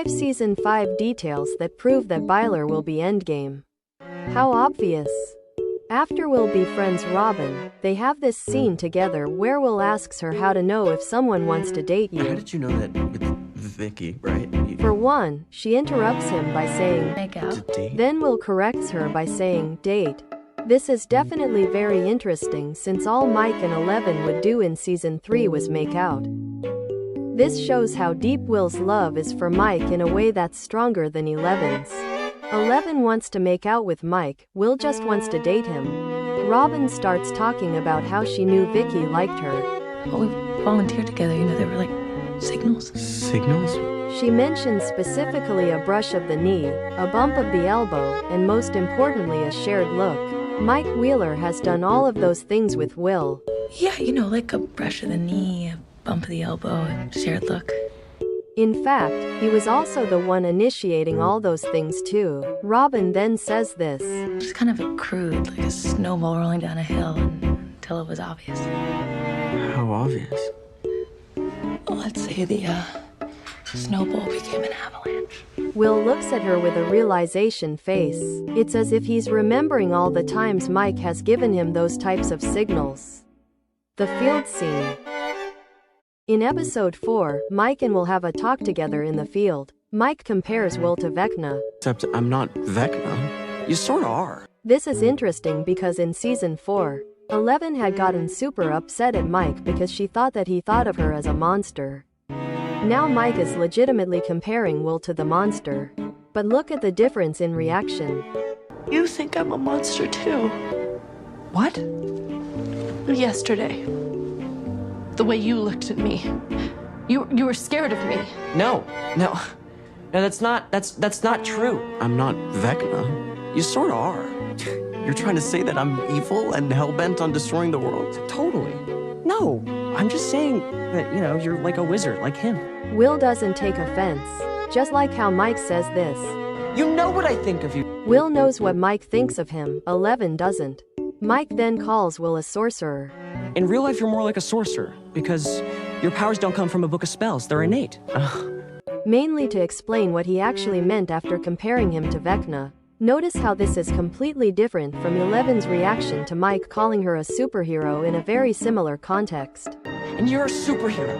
Season 5 details that prove that Byler will be endgame. How obvious. After Will befriends Robin, they have this scene together where Will asks her how to know if someone wants to date you. How did you know that with Vicky, right? For one, she interrupts him by saying, make out. Then Will corrects her by saying, date. This is definitely very interesting since all Mike and Eleven would do in Season 3 was make out. This shows how deep Will's love is for Mike in a way that's stronger than Eleven's. Eleven wants to make out with Mike, Will just wants to date him. Robin starts talking about how she knew Vicky liked her. Well, we volunteered together, they were like signals. Signals? She mentions specifically a brush of the knee, a bump of the elbow, and most importantly a shared look. Mike Wheeler has done all of those things with Will. Yeah, like a brush of the knee, a bump of the elbow, a shared look. In fact, he was also the one initiating all those things too. Robin then says this. Just kind of accrued, like a snowball rolling down a hill until it was obvious. How obvious? Well, let's say the snowball became an avalanche. Will looks at her with a realization face. It's as if he's remembering all the times Mike has given him those types of signals. The field scene. In episode 4, Mike and Will have a talk together in the field. Mike compares Will to Vecna. Except I'm not Vecna. You sorta are. This is interesting because in Season 4, Eleven had gotten super upset at Mike because she thought that he thought of her as a monster. Now Mike is legitimately comparing Will to the monster. But look at the difference in reaction. You think I'm a monster too. What? Yesterday. The way you looked at me. You were scared of me. No, that's not true. I'm not Vecna. You sorta are. You're trying to say that I'm evil and hell-bent on destroying the world? Totally. No, I'm just saying that, you're like a wizard, like him. Will doesn't take offense. Just like how Mike says this. You know what I think of you. Will knows what Mike thinks of him, Eleven doesn't. Mike then calls Will a sorcerer. In real life, you're more like a sorcerer, because your powers don't come from a book of spells, they're innate. Mainly to explain what he actually meant after comparing him to Vecna. Notice how this is completely different from Eleven's reaction to Mike calling her a superhero in a very similar context. And you're a superhero.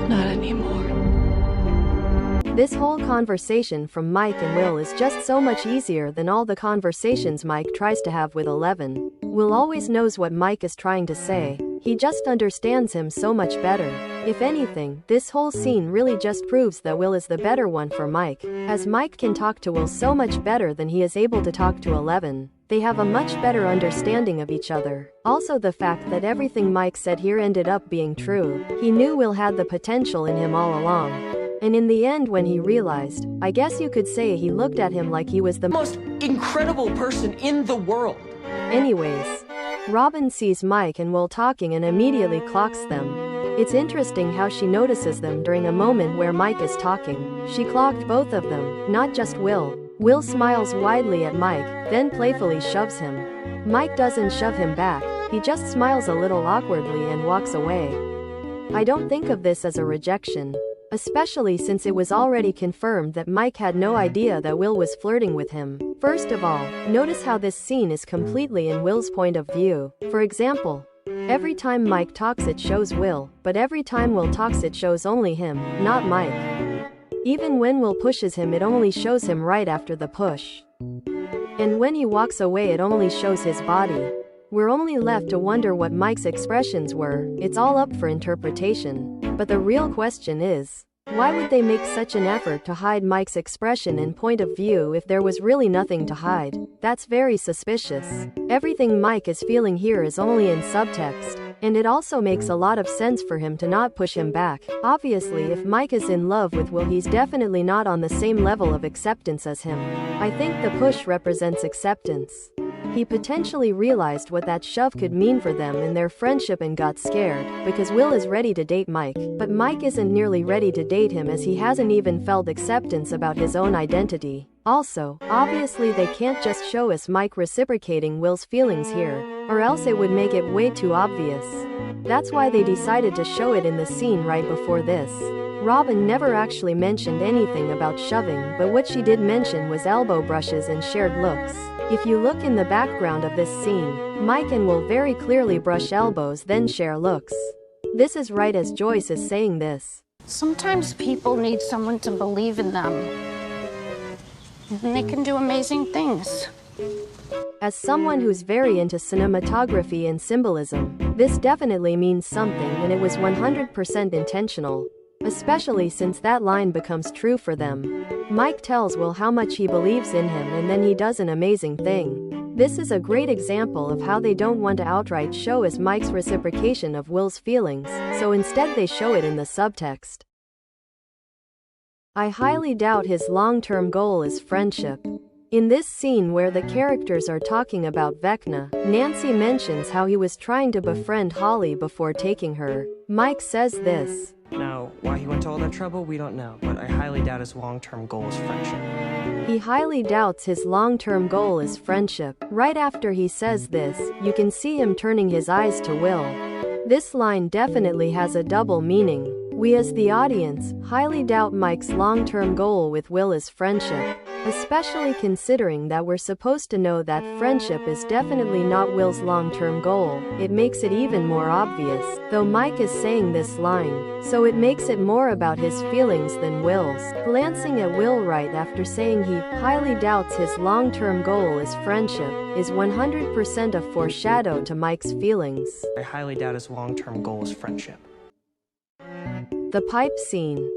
Not anymore. This whole conversation from Mike and Will is just so much easier than all the conversations Mike tries to have with Eleven. Will always knows what Mike is trying to say. He just understands him so much better. If anything, this whole scene really just proves that Will is the better one for Mike, as Mike can talk to Will so much better than he is able to talk to Eleven. They have a much better understanding of each other. Also the fact that everything Mike said here ended up being true. He knew Will had the potential in him all along. And in the end when he realized, I guess you could say he looked at him like he was the most incredible person in the world. Anyways, Robin sees Mike and Will talking and immediately clocks them. It's interesting how she notices them during a moment where Mike is talking. She clocked both of them, not just Will. Will smiles widely at Mike, then playfully shoves him. Mike doesn't shove him back, he just smiles a little awkwardly and walks away. I don't think of this as a rejection. Especially since it was already confirmed that Mike had no idea that Will was flirting with him. First of all, notice how this scene is completely in Will's point of view. For example, every time Mike talks it shows Will, but every time Will talks it shows only him, not Mike. Even when Will pushes him it only shows him right after the push. And when he walks away it only shows his body. We're only left to wonder what Mike's expressions were. It's all up for interpretation. But the real question is, why would they make such an effort to hide Mike's expression and point of view if there was really nothing to hide? That's very suspicious. Everything Mike is feeling here is only in subtext, and it also makes a lot of sense for him to not push him back. Obviously, if Mike is in love with Will, he's definitely not on the same level of acceptance as him. I think the push represents acceptance. He potentially realized what that shove could mean for them in their friendship and got scared, because Will is ready to date Mike, but Mike isn't nearly ready to date him as he hasn't even felt acceptance about his own identity. Also, obviously they can't just show us Mike reciprocating Will's feelings here, or else it would make it way too obvious. That's why they decided to show it in the scene right before this. Robin never actually mentioned anything about shoving, but what she did mention was elbow brushes and shared looks. If you look in the background of this scene, Mike and Will very clearly brush elbows then share looks. This is right as Joyce is saying this. Sometimes people need someone to believe in them. And they can do amazing things. As someone who's very into cinematography and symbolism, this definitely means something, and it was 100% intentional. Especially since that line becomes true for them. Mike tells Will how much he believes in him, and then he does an amazing thing. This is a great example of how they don't want to outright show as Mike's reciprocation of Will's feelings, so instead they show it in the subtext. I highly doubt his long-term goal is friendship. In this scene where the characters are talking about Vecna, Nancy mentions how he was trying to befriend Holly before taking her. Mike says this. Now, why he went to all that trouble, we don't know, but I highly doubt his long-term goal is friendship. He highly doubts his long-term goal is friendship. Right after he says this, you can see him turning his eyes to Will. This line definitely has a double meaning. We as the audience highly doubt Mike's long-term goal with Will is friendship, especially considering that we're supposed to know that friendship is definitely not Will's long-term goal. It makes it even more obvious, though Mike is saying this line, so it makes it more about his feelings than Will's. Glancing at Will right after saying he highly doubts his long-term goal is friendship is 100% a foreshadow to Mike's feelings. I highly doubt his long-term goal is friendship. The pipe scene.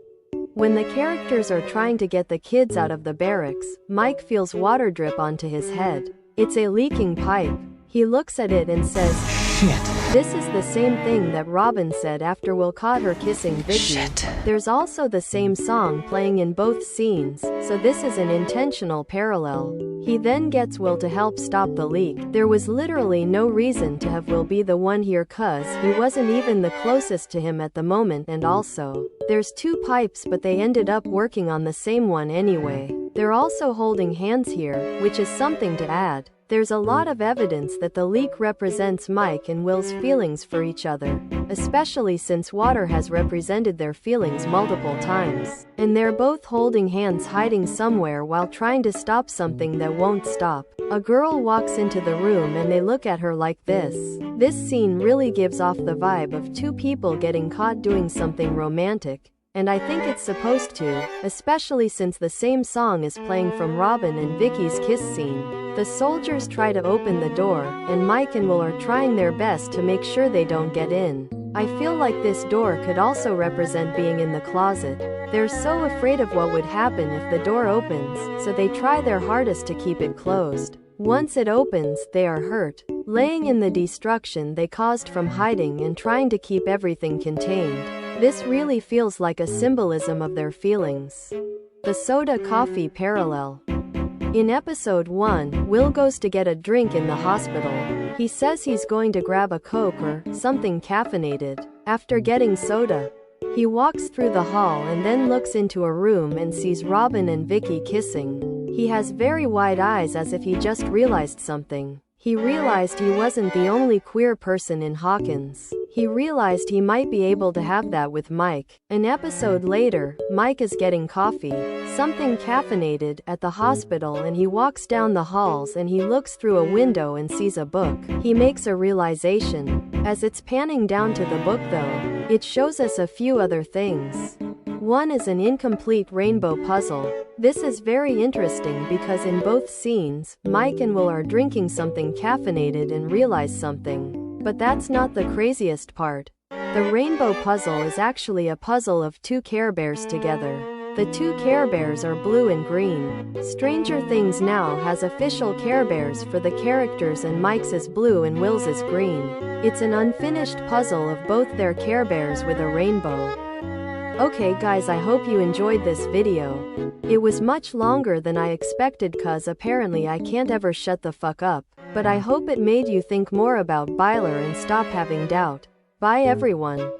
When the characters are trying to get the kids out of the barracks, Mike feels water drip onto his head. It's a leaking pipe. He looks at it and says, Shit. This is the same thing that Robin said after Will caught her kissing Vicky. Shit. There's also the same song playing in both scenes, so this is an intentional parallel. He then gets Will to help stop the leak. There was literally no reason to have Will be the one here cause he wasn't even the closest to him at the moment, and also, there's two pipes but they ended up working on the same one anyway. They're also holding hands here, which is something to add. There's a lot of evidence that the leak represents Mike and Will's feelings for each other, especially since water has represented their feelings multiple times. And they're both holding hands hiding somewhere while trying to stop something that won't stop. A girl walks into the room and they look at her like this. This scene really gives off the vibe of two people getting caught doing something romantic. And I think it's supposed to, especially since the same song is playing from Robin and Vicky's kiss scene. The soldiers try to open the door, and Mike and Will are trying their best to make sure they don't get in. I feel like this door could also represent being in the closet. They're so afraid of what would happen if the door opens, so they try their hardest to keep it closed. Once it opens, they are hurt, laying in the destruction they caused from hiding and trying to keep everything contained. This really feels like a symbolism of their feelings. The soda-coffee parallel. In episode 1, Will goes to get a drink in the hospital. He says he's going to grab a Coke or something caffeinated. After getting soda, he walks through the hall and then looks into a room and sees Robin and Vicky kissing. He has very wide eyes as if he just realized something. He realized he wasn't the only queer person in Hawkins. He realized he might be able to have that with Mike. An episode later, Mike is getting coffee, something caffeinated, at the hospital, and he walks down the halls and he looks through a window and sees a book. He makes a realization. As it's panning down to the book though, it shows us a few other things. One is an incomplete rainbow puzzle. This is very interesting because in both scenes, Mike and Will are drinking something caffeinated and realize something. But that's not the craziest part. The rainbow puzzle is actually a puzzle of two Care Bears together. The two Care Bears are blue and green. Stranger Things now has official Care Bears for the characters, and Mike's is blue and Will's is green. It's an unfinished puzzle of both their Care Bears with a rainbow. Okay guys, I hope you enjoyed this video. It was much longer than I expected cause apparently I can't ever shut the fuck up. But I hope it made you think more about Byler and stop having doubt. Bye everyone.